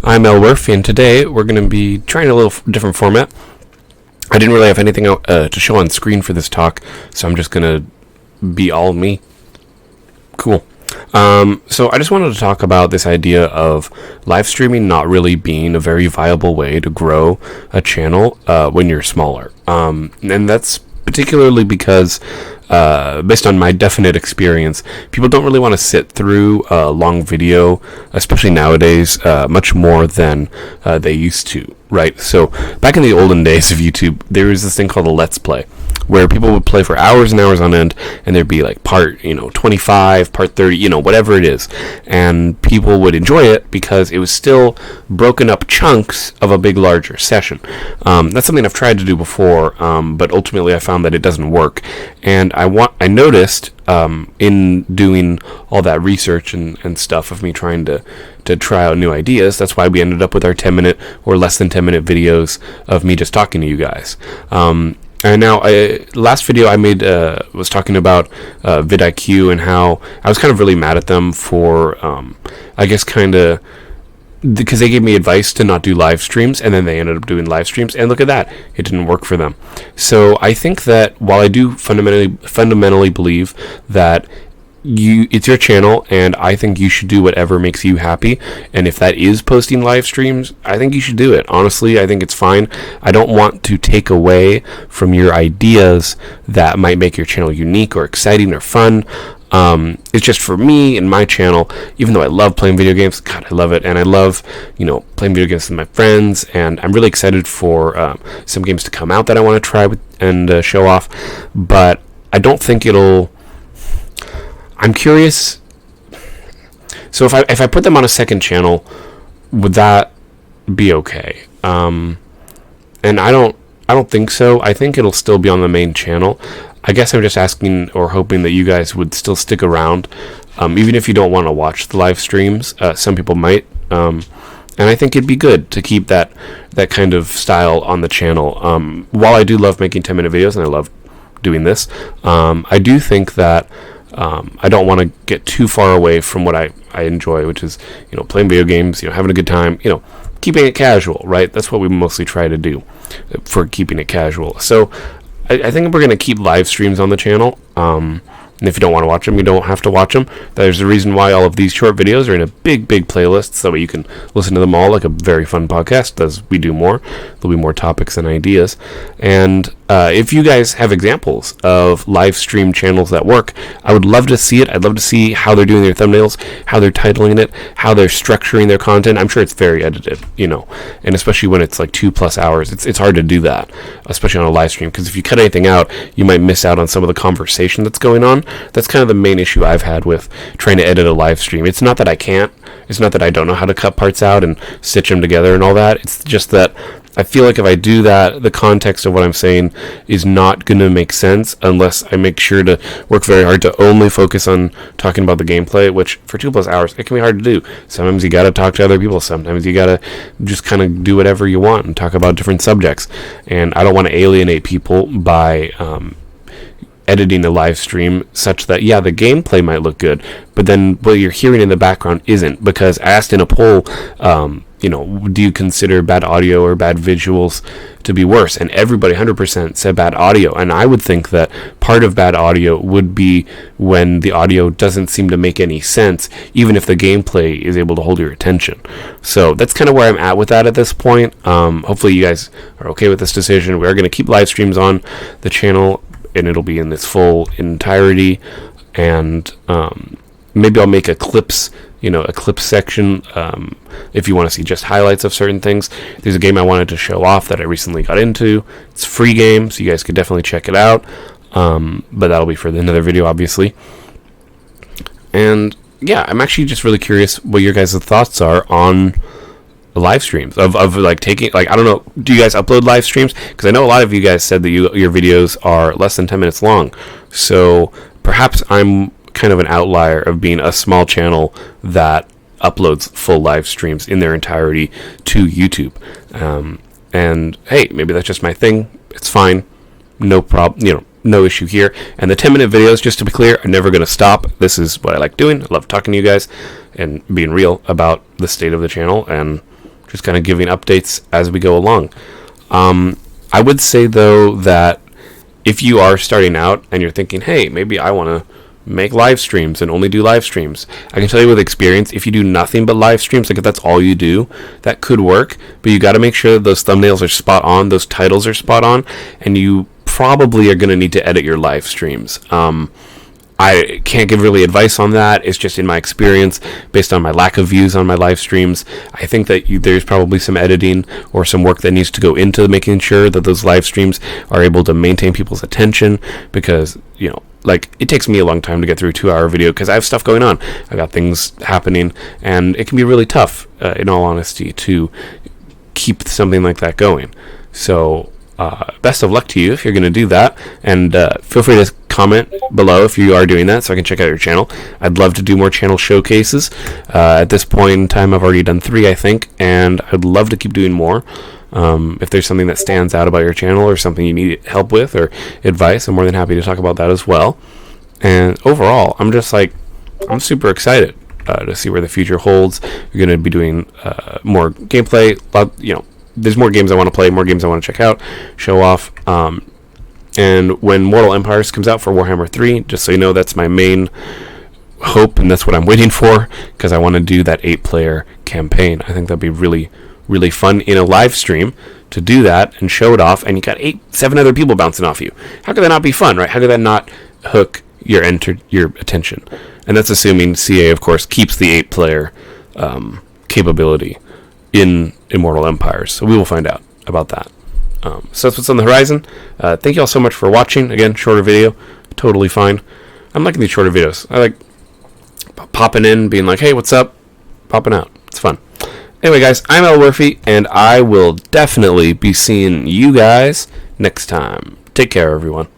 I'm Elwirfy, and today we're going to be trying a little different format. I didn't really have anything to show on screen for this talk, so I'm just going to be all me. Cool. So I just wanted to talk about this idea of live streaming not really being a very viable way to grow a channel when you're smaller. And that's particularly because, based on my definite experience, people don't really want to sit through a long video, especially nowadays, much more than they used to, right? So back in the olden days of YouTube, there was this thing called a Let's Play, where people would play for hours and hours on end, and there'd be like part, 25, part 30, whatever it is, and people would enjoy it because it was still broken up chunks of a big, larger session. That's something I've tried to do before, but ultimately I found that it doesn't work, and I noticed in doing all that research and stuff of me trying to try out new ideas. That's why we ended up with our 10-minute or less than 10-minute videos of me just talking to you guys. And now, last video I made was talking about vidIQ and how I was kind of really mad at them for, because they gave me advice to not do live streams, and then they ended up doing live streams, and look at that, it didn't work for them. So I think that while I do fundamentally believe that it's your channel, and I think you should do whatever makes you happy, and if that is posting live streams, I think you should do it. Honestly, I think it's fine. I don't want to take away from your ideas that might make your channel unique or exciting or fun. It's just for me and my channel, even though I love playing video games, God, I love it, and I love, playing video games with my friends, and I'm really excited for some games to come out that I want to try and show off, but I don't think I'm curious. So if I put them on a second channel, would that be okay? And I don't think so. I think it'll still be on the main channel. I guess I'm just asking or hoping that you guys would still stick around, even if you don't want to watch the live streams. Some people might, and I think it'd be good to keep that kind of style on the channel. While I do love making 10-minute videos and I love doing this, I do think that I don't want to get too far away from what I enjoy, which is, playing video games, having a good time, keeping it casual, right? That's what we mostly try to do for keeping it casual. So I think we're going to keep live streams on the channel. And if you don't want to watch them, you don't have to watch them. There's a reason why all of these short videos are in a big, big playlist, so that way you can listen to them all like a very fun podcast. As we do more, there'll be more topics and ideas. And if you guys have examples of live stream channels that work, I would love to see it. I'd love to see how they're doing their thumbnails, how they're titling it, how they're structuring their content. I'm sure it's very edited, and especially when it's like 2+ hours, it's hard to do that, especially on a live stream, because if you cut anything out, you might miss out on some of the conversation that's going on. That's kind of the main issue I've had with trying to edit a live stream. It's not that I can't. It's not that I don't know how to cut parts out and stitch them together and all that. It's just that I feel like if I do that, the context of what I'm saying is not going to make sense unless I make sure to work very hard to only focus on talking about the gameplay, which for 2+ hours, it can be hard to do. Sometimes you got to talk to other people. Sometimes you got to just kind of do whatever you want and talk about different subjects. And I don't want to alienate people by editing the live stream such that, yeah, the gameplay might look good, but then what you're hearing in the background isn't, because I asked in a poll, do you consider bad audio or bad visuals to be worse? And everybody 100% said bad audio, and I would think that part of bad audio would be when the audio doesn't seem to make any sense, even if the gameplay is able to hold your attention. So that's kind of where I'm at with that at this point. Hopefully you guys are okay with this decision. We're going to keep live streams on the channel, and it'll be in this full entirety, and maybe I'll make a clips section if you want to see just highlights of certain things. There's a game I wanted to show off that I recently got into. It's a free game, so you guys could definitely check it out, but that'll be for another video, obviously. And yeah, I'm actually just really curious what your guys' thoughts are on live streams of like taking, like, I don't know, do you guys upload live streams? Because I know a lot of you guys said that your videos are less than 10 minutes long, so perhaps I'm kind of an outlier of being a small channel that uploads full live streams in their entirety to YouTube. And hey, maybe that's just my thing. It's fine, no problem, no issue here. And the 10-minute videos, just to be clear, are never going to stop. This is what I like doing. I love talking to you guys. and being real about the state of the channel and just kind of giving updates as we go along. I would say, though, that if you are starting out and you're thinking, hey, maybe I want to make live streams and only do live streams, I can tell you with experience, if you do nothing but live streams, like if that's all you do, that could work, but you got to make sure that those thumbnails are spot on, those titles are spot on, and you probably are going to need to edit your live streams. I can't give really advice on that. It's just in my experience, based on my lack of views on my live streams. I think that there's probably some editing or some work that needs to go into making sure that those live streams are able to maintain people's attention, because, you know, like, it takes me a long time to get through a 2-hour video because I have stuff going on. I got things happening, and it can be really tough, in all honesty, to keep something like that going. So, best of luck to you if you're going to do that, and feel free to comment below if you are doing that so I can check out your channel. I'd love to do more channel showcases. At this point in time, I've already done 3, I think, and I'd love to keep doing more. If there's something that stands out about your channel or something you need help with or advice, I'm more than happy to talk about that as well. And overall, I'm super excited to see where the future holds. You're going to be doing more gameplay. There's more games I want to play, more games I want to check out, show off. And when Mortal Empires comes out for Warhammer 3, just so you know, that's my main hope, and that's what I'm waiting for, because I want to do that 8-player campaign. I think that'd be really, really fun in a live stream to do that and show it off, and you got 7 other people bouncing off you. How could that not be fun, right? How could that not hook your attention? And that's assuming CA, of course, keeps the 8-player capability in Immortal Empires. So we will find out about that. So that's what's on the horizon. Thank you all so much for watching. Again, shorter video, totally fine. I'm liking these shorter videos. I like popping in, being like, hey, what's up? Popping out. It's fun. Anyway, guys, I'm Elwirfy, and I will definitely be seeing you guys next time. Take care, everyone.